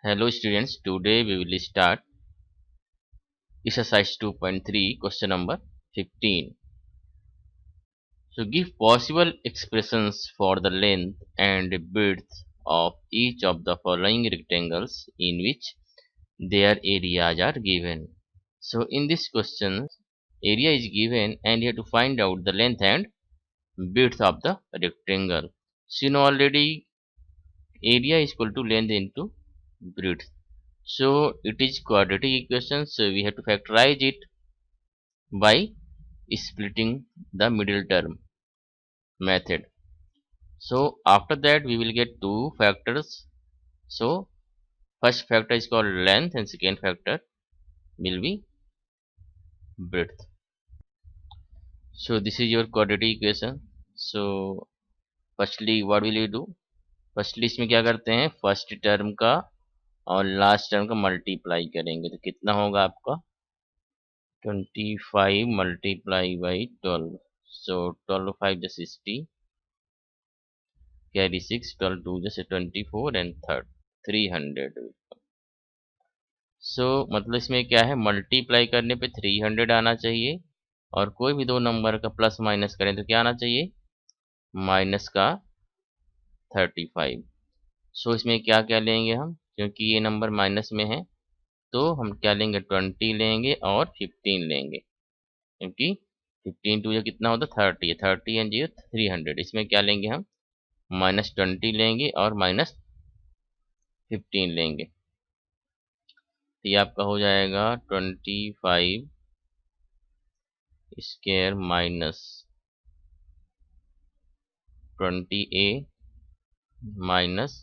Hello students, today we will start exercise 2.3 question number 15. So give possible expressions for the length and width of each of the following rectangles in which their areas are given. So in this question, area is given and you have to find out the length and width of the rectangle. So you know already area is equal to length into width. So it is quadratic equation, so we have to factorize it by splitting the middle term method. So after that we will get two factors. So first factor is called length and second factor will be width. So this is your quadratic equation. So firstly what will you do? Firstly इसमें क्या करते हैं, first term का और last term का multiply करेंगे तो कितना होगा आपका 25 multiplied by 12. So 12 5 just 60, carry 6, 12 2 just 24 and third 300. So मतलब इसमें क्या है, मल्टीप्लाई करने पे 300 आना चाहिए और कोई भी दो नंबर का प्लस माइनस करें तो क्या आना चाहिए, माइनस का 35. सो इसमें क्या क्या लेंगे हम, क्योंकि ये नंबर माइनस में है तो हम क्या लेंगे 20 लेंगे और 15 लेंगे, क्योंकि 15 टू ये कितना होता है 30 है, 30 एंड जीरो 300. इसमें क्या लेंगे हम -20 लेंगे और -15 लेंगे तो ये आपका हो जाएगा 25 square minus 20a minus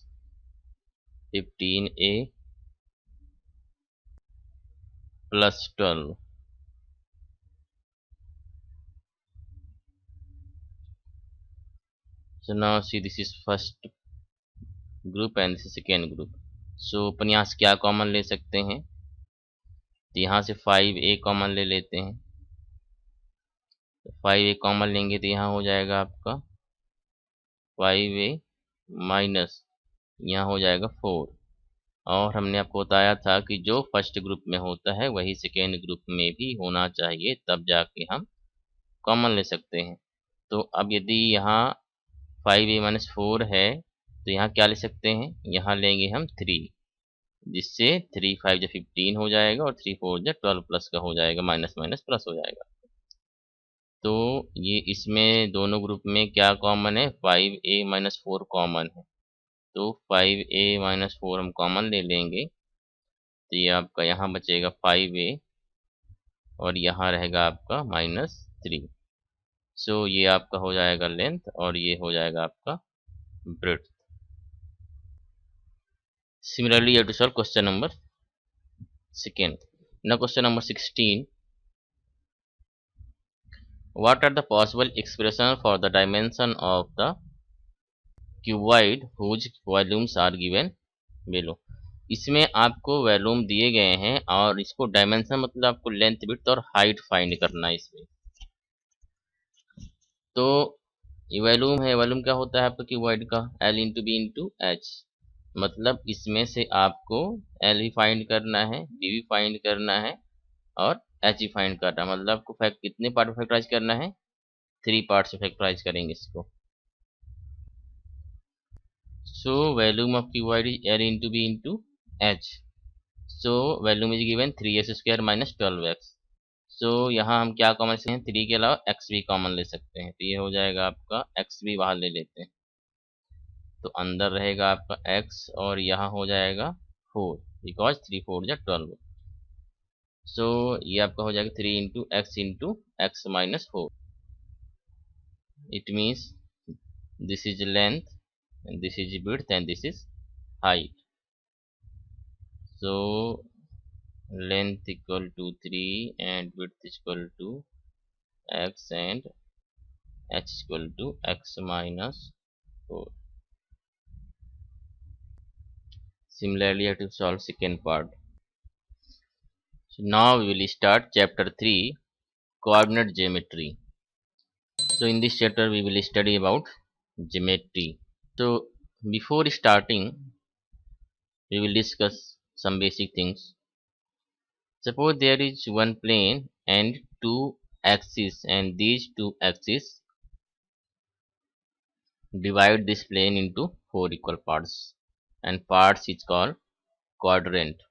15a plus 12. So now see, this is first group and this is second group. So अपन यहाँ से क्या कॉमन ले सकते हैं, तो यहाँ से 5a कॉमन ले लेते हैं. तो 5a कॉमन लेंगे तो यहाँ हो जाएगा आपका 5a माइनस यहाँ हो जाएगा 4. और हमने आपको बताया था कि जो फर्स्ट ग्रुप में होता है वही सेकेंड ग्रुप में भी होना चाहिए, तब जाके हम कॉमन ले सकते हैं. तो अब यदि यहाँ 5a माइनस 4 है तो यहाँ क्या ले सकते हैं, यहाँ लेंगे हम 3, जिससे 3 5 जो 15 हो जाएगा और 3 4 जो 12 प्लस का हो जाएगा, माइनस माइनस प्लस हो जाएगा. तो ये इसमें दोनों ग्रुप में क्या कॉमन है, 5a माइनस 4 कॉमन है. तो 5a माइनस 4 हम कॉमन ले लेंगे तो ये आपका यहाँ बचेगा 5a और यहाँ रहेगा आपका -3. सो ये आपका हो जाएगा लेंथ और ये हो जाएगा आपका breadth. Similarly, you have to solve question number second. Now question number 16. What are the possible expression for the dimension of the cuboid whose volumes are given below? इसमें आपको वॉल्यूम दिए गए हैं और इसको डायमेंशन मतलब आपको लेंथ विड्थ और हाइट फाइंड करना है इसमें. तो ये वॉल्यूम है, वॉल्यूम क्या होता है आपका क्यूबॉइड का, L into B into H. मतलब इसमें से आपको L भी फाइंड करना है, B भी फाइंड करना है और H भी फाइंड करना है. मतलब आपको फैक्ट कितने पार्ट में फैक्टराइज करना है, 3 पार्ट में फैक्टराइज करेंगे इसको. So volume of cuboid is L into B into H. So volume is given 3x square minus 12x. So यहाँ हम क्या कॉमन से हैं, 3 के अलावा x भी कॉमन ले सकते हैं तो ये हो जाएगा आपका x भी बाहर ले लेते हैं तो अंदर रहेगा आपका x और यहाँ हो जाएगा 4, बिकॉज 3 4 जा 12. सो ये आपका हो जाएगा 3 into x minus 4. It means this is length and this is width and this is height. So length equal to 3 and width is equal to x and h is equal to x minus 4. Similarly, you have to solve second part. So now we will start chapter 3, coordinate geometry. So in this chapter we will study about geometry. So before starting we will discuss some basic things. Suppose there is one plane and two axes, and these two axes divide this plane into four equal parts, and parts is called quadrant.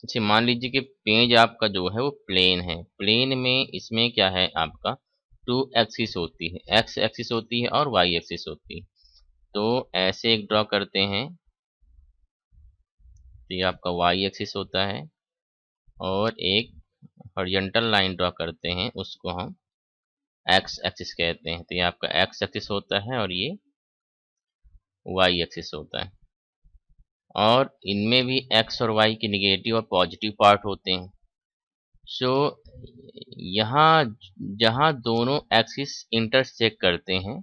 अच्छा, मान लीजिए कि page आपका जो है वो plane है। Plane में इसमें क्या है, आपका टू एक्सिस होती है, एक्स एक्सिस होती है और वाई एक्सिस होती है। तो ऐसे एक ड्रॉ करते हैं, तो ये आपका वाई एक्सिस होता है, और एक हॉरिजॉन्टल लाइन ड्रॉ करते हैं, उसको हम एक्स एक्सिस कहते हैं। तो ये आपका एक्स एक्सिस होता है और ये वाई एक्सिस होता है, और इनमें भी एक्स और वाई के निगेटिव और पॉजिटिव पार्ट होते हैं। सो यहाँ जहाँ दोनों एक्सिस इंटरसेक्ट करते हैं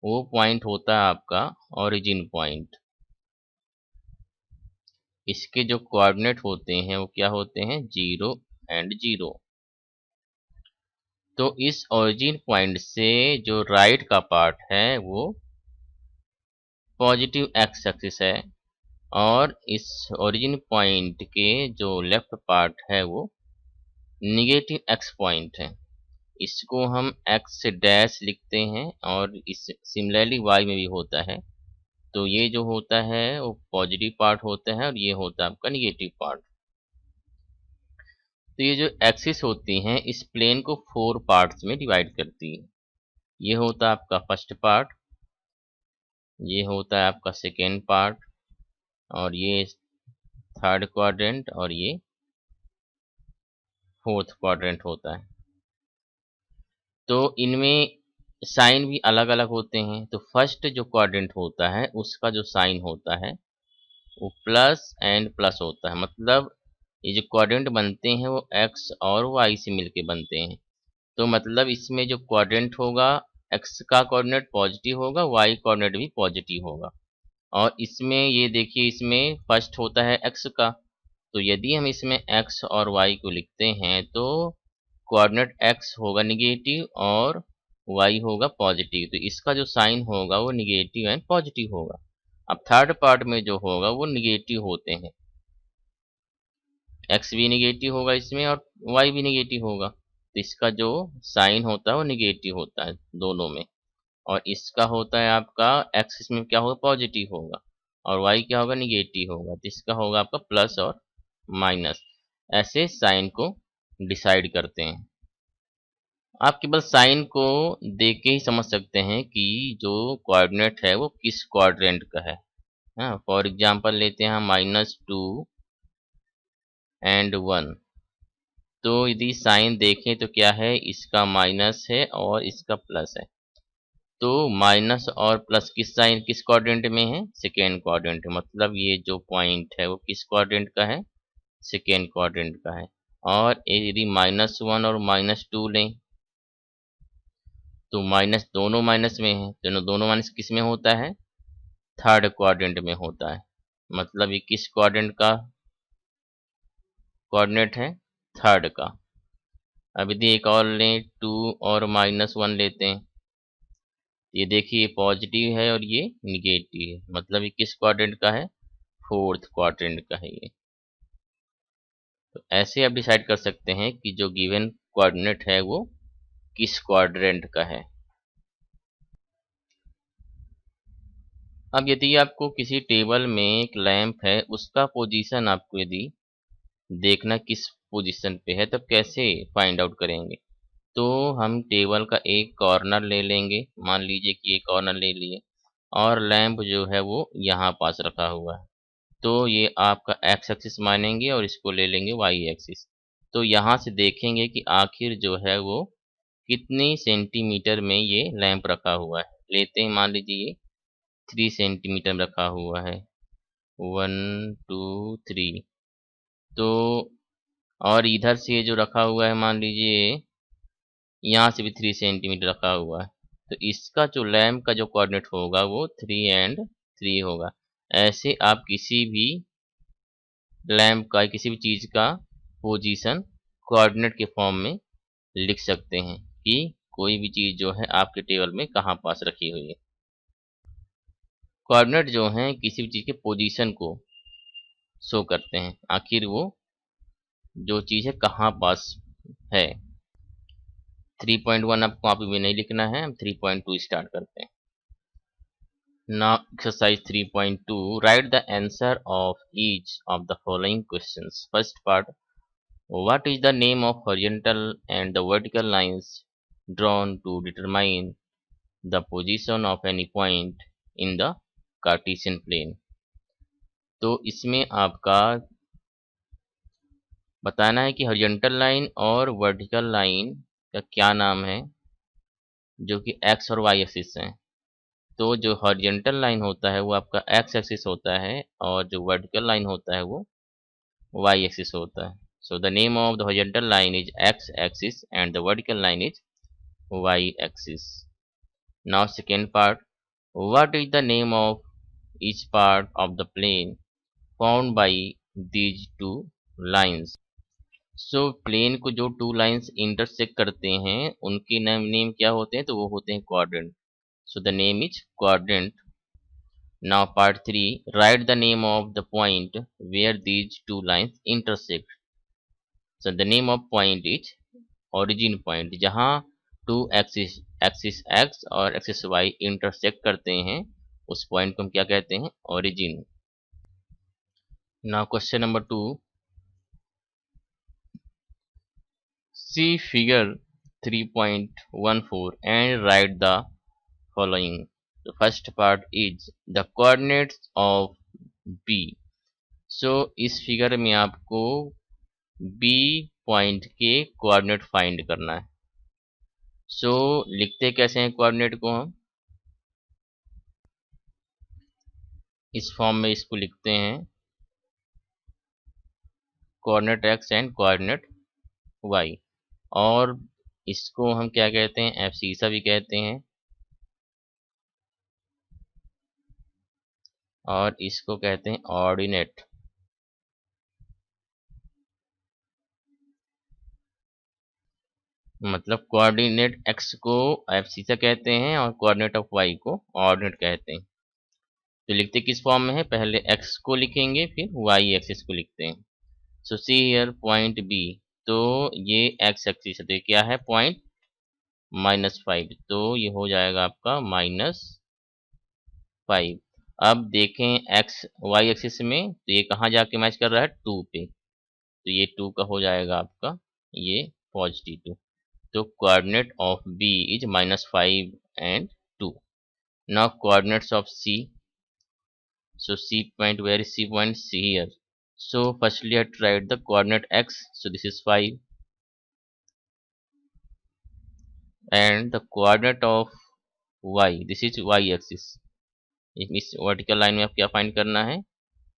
वो पॉइंट होता है आपका ओरिजिन पॉइंट। इसके जो कोऑर्डिनेट होते हैं वो क्या होते हैं, 0 एंड 0। तो इस ओरिजिन पॉइंट से जो राइट का पार्ट है वो पॉजिटिव एक्स एक्सिस है, और इस ओरिजिन पॉइंट के जो लेफ्ट पार्ट है वो निगेटिव एक्स पॉइंट है। इसको हम एक्स डैश लिखते हैं, और इस सिमिलरली वाई में भी होता है। तो ये जो होता है वो पॉजिटिव पार्ट होता है, और ये होता है आपका निगेटिव पार्ट। तो ये जो एक्सिस होती हैं इस प्लेन को फोर पार्ट्स में डिवाइड करती है। ये होता है आपका फर्स्ट पार्ट, ये होता है आपका सेकेंड पार्ट, और ये थर्ड क्वाड्रेंट, और ये फोर्थ क्वाड्रेंट होता है। तो इनमें साइन भी अलग अलग होते हैं। तो फर्स्ट जो क्वाड्रेंट होता है उसका जो साइन होता है वो प्लस एंड प्लस होता है। मतलब ये जो क्वाड्रेंट बनते हैं वो एक्स और वाई से मिलके बनते हैं। तो मतलब इसमें जो क्वाड्रेंट होगा, एक्स का कोऑर्डिनेट पॉजिटिव होगा, वाई कोऑर्डिनेट भी पॉजिटिव होगा। और इसमें ये देखिए, इसमें फर्स्ट होता है एक्स का, तो यदि हम इसमें एक्स और वाई को लिखते हैं तो कोऑर्डिनेट एक्स होगा निगेटिव और वाई होगा पॉजिटिव। तो इसका जो साइन होगा वो निगेटिव एंड पॉजिटिव होगा। अब थर्ड पार्ट में जो होगा वो निगेटिव होते हैं, एक्स भी निगेटिव होगा इसमें और वाई भी निगेटिव होगा। तो इसका जो साइन होता है वो निगेटिव होता है दोनों में, और इसका होता है आपका एक्स, इसमें क्या होगा, पॉजिटिव होगा, और वाई क्या होगा, निगेटिव होगा। तो इसका होगा आपका प्लस और माइनस। ऐसे साइन को डिसाइड करते हैं। आप केवल साइन को देख के ही समझ सकते हैं कि जो कोऑर्डिनेट है वो किस क्वाड्रेंट का है। हाँ, फॉर एग्जांपल लेते हैं हम -2 एंड 1। तो यदि साइन देखें तो क्या है, इसका माइनस है और इसका प्लस है। तो माइनस और प्लस किस साइन, किस क्वाड्रेंट में है, सेकेंड क्वाड्रेंट। मतलब ये जो पॉइंट है वो किस क्वाड्रेंट का है, सेकेंड क्वाड्रेंट का है। और यदि -1 और -2 लें तो माइनस, दोनों माइनस में है, तो दोनों माइनस किस में होता है, थर्ड क्वाड्रेंट में होता है। मतलब ये किस क्वाड्रेंट का कोऑर्डिनेट है, थर्ड का। अब यदि एक और लें, 2 और -1 लेते हैं, ये देखिए पॉजिटिव है और ये निगेटिव है। मतलब ये किस क्वाड्रेंट का है, फोर्थ क्वाड्रेंट का है ये। तो ऐसे आप डिसाइड कर सकते हैं कि जो गिवन कोऑर्डिनेट है वो किस क्वाड्रेंट का है। अब यदि आपको किसी टेबल में एक लैंप है, उसका पोजीशन आपको यदि देखना किस पोजीशन पे है, तब कैसे फाइंड आउट करेंगे। तो हम टेबल का एक कॉर्नर ले लेंगे, मान लीजिए कि एक कॉर्नर ले लिए, और लैंप जो है वो यहाँ पास रखा हुआ है। तो ये आपका एक्स एक्सिस मानेंगे और इसको ले लेंगे वाई एक्सिस। तो यहाँ से देखेंगे कि आखिर जो है वो कितनी सेंटीमीटर में ये लैंप रखा हुआ है। लेते हैं, मान लीजिए ये 3 सेंटीमीटर में रखा हुआ है, 1 2 3। तो और इधर से ये जो रखा हुआ है, मान लीजिए यहाँ से भी 3 सेंटीमीटर रखा हुआ है। तो इसका जो लैंप का जो कोऑर्डिनेट होगा वो 3 एंड 3 होगा। ऐसे आप किसी भी लैंप का, किसी भी चीज़ का पोजीशन कोऑर्डिनेट के फॉर्म में लिख सकते हैं कि कोई भी चीज़ जो है आपके टेबल में कहाँ पास रखी हुई है। कोऑर्डिनेट जो हैं किसी भी चीज़ के पोजीशन को शो करते हैं, आखिर वो जो चीज़ है कहाँ पास है। 3.1 अब कॉपी में नहीं लिखना है, हम 3.2 स्टार्ट करते हैं। Now exercise 3.2, write the answer of each of the following questions. First part, what is the name of horizontal and the vertical lines drawn to determine the position of any point in the Cartesian plane? तो इसमें आपका बताना है कि horizontal line और vertical line का क्या नाम है, जो कि एक्स और वाई एक्सिस है। तो जो हॉरिजॉन्टल लाइन होता है वो आपका एक्स एक्सिस होता है और जो वर्टिकल लाइन होता है वो वाई एक्सिस होता है। So the name of the horizontal line is X axis and the vertical line is Y axis. Now second part, what is the name of each part of the plane found by these two lines. So plane को जो to lines intersect करते हैं उनके name क्या होते हैं, तो वो होते हैं quadrant. So the name is quadrant. Now part 3, write the name of the point where these two lines intersect. So the name of point is origin point, जहाँ टू एक्सिस एक्सिस एक्स और axis Y intersect करते हैं उस point को हम क्या कहते हैं, origin. Now question number 2, see figure 3.14 and write the following. The first part is the coordinates of B. So इस फिगर में आपको B पॉइंट के कोऑर्डिनेट फाइंड करना है। सो लिखते कैसे हैं कोऑर्डिनेट को, हम इस फॉर्म में इसको लिखते हैं, coordinate X and coordinate Y, और इसको हम क्या कहते हैं, एब्सिसा भी कहते हैं, और इसको कहते हैं ऑर्डिनेट। मतलब कोऑर्डिनेट एक्स को एब्सिसा कहते हैं और कोऑर्डिनेट ऑफ वाई को ऑर्डिनेट कहते हैं। तो लिखते किस फॉर्म में है, पहले एक्स को लिखेंगे फिर वाई एक्सिस को लिखते हैं। सो सी हियर पॉइंट बी, तो ये एक्स एक्सिस है, तो ये क्या है, पॉइंट -5, तो ये हो जाएगा आपका -5। अब देखें एक्स वाई एक्सिस में, तो ये कहाँ जाके मैच कर रहा है, 2 पे, तो ये 2 का हो जाएगा आपका ये पॉजिटिव 2। तो coordinate of B is -5 and 2. Now coordinates of C. So C point, where is C point? C here. So firstly I have to write the coordinate x. So this is 5. And the coordinate of y. This is y axis. इस vertical line में आप क्या find करना है,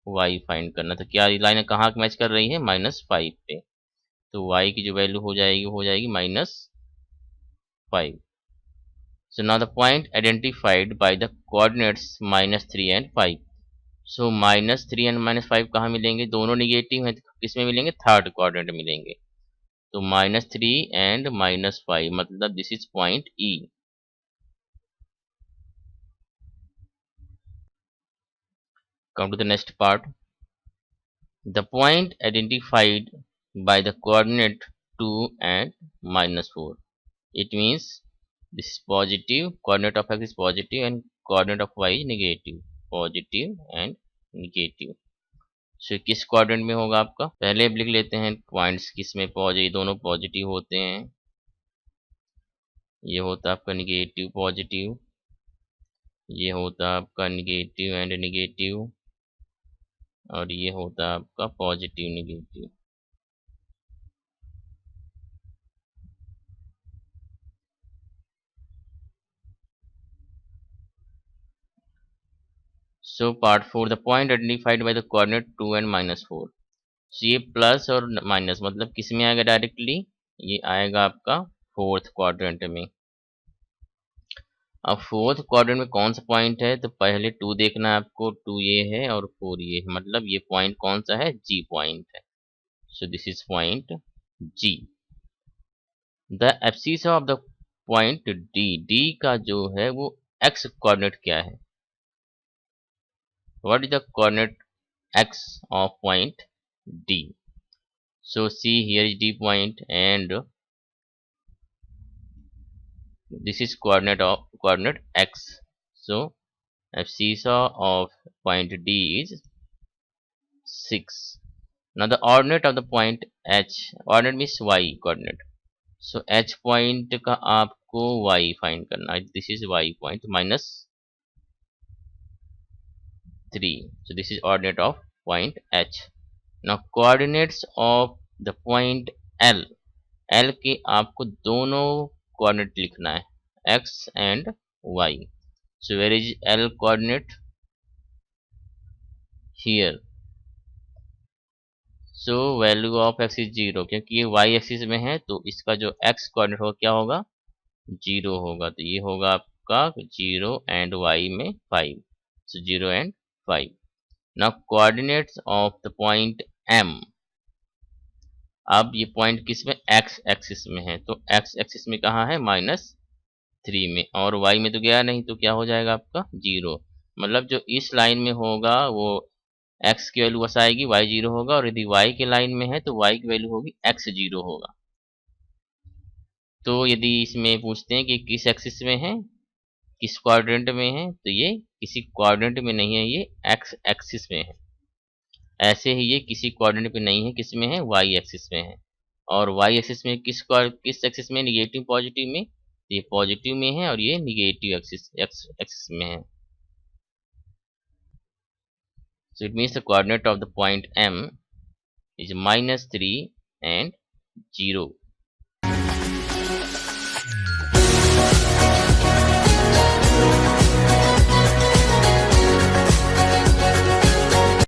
y find करना। तो क्या line कहाँ मैच कर रही है, -5 पे, तो y की जो वैल्यू हो जाएगी -5। So now the point identified by the coordinates -3 and 5. So -3 and -5 कहाँ मिलेंगे, दोनों निगेटिव हैं, तो किस में मिलेंगे, थर्ड क्वाड्रेंट मिलेंगे। तो -3 and -5 मतलब this is point E। Come to the next part. The point identified by the coordinate 2 and -4. It means this is positive, coordinate of x is positive and coordinate of y is negative, positive and negative। सो किस quadrant में होगा आपका, पहले अब लिख लेते हैं points किस में पॉजिटिव, दोनों पॉजिटिव होते हैं। ये होता है आपका निगेटिव पॉजिटिव, ये होता है आपका निगेटिव एंड निगेटिव, और ये होता है आपका positive negative. So part 4, the point identified by the coordinate 2 and -4। सो ये प्लस और माइनस मतलब किस में आएगा डायरेक्टली, ये आएगा आपका फोर्थ क्वाड्रेंट में। अब फोर्थ क्वाड्रेंट में कौन सा पॉइंट है, तो पहले 2 देखना है आपको, 2 ये है और 4 ये है, मतलब ये पॉइंट कौन सा है, जी पॉइंट है। So this is point G. The abscissa of the point D, D का जो है वो एक्स कोऑर्डिनेट क्या है, what is the coordinate x of point D. So see, here is D point and this is coordinate x. So if seesaw of point D is 6. Now the ordinate of the point H, ordinate means y coordinate. So H point का आपको y find करना है. This is y point minus 3. So this is ordinate of point H. Now coordinates of the point L. L के आपको दोनों coordinate लिखना है, x and y. So where is L coordinate? Here. So value of x is 0, क्योंकि ये y axis में है तो इसका जो x कोऑर्डिनेट होगा क्या होगा, 0 होगा. तो ये होगा आपका 0 एंड y में 5. So 0 and 5. Now coordinates of the point M. अब ये पॉइंट किस में, x एक्सिस में है. तो x एक्सिस में कहाँ है, -3 में, और y में तो गया नहीं तो क्या हो जाएगा आपका 0. मतलब जो इस लाइन में होगा वो x की वैल्यू बस आएगी, y 0 होगा, और यदि y के लाइन में है तो y की वैल्यू होगी x 0 होगा. तो यदि इसमें पूछते हैं कि किस एक्सिस में है, किस क्वाड्रेंट में है, तो ये किसी क्वाड्रेंट में नहीं है, ये x एक्सिस में है. ऐसे ही ये किसी क्वाड्रेंट पे नहीं है, किस में है, y एक्सिस में है. और y एक्सिस में किस एक्सिस में, निगेटिव पॉजिटिव में, तो ये पॉजिटिव में है और ये निगेटिव एक्सिस एक्सिस में है. So it means the coordinate of the point M is -3 and 0.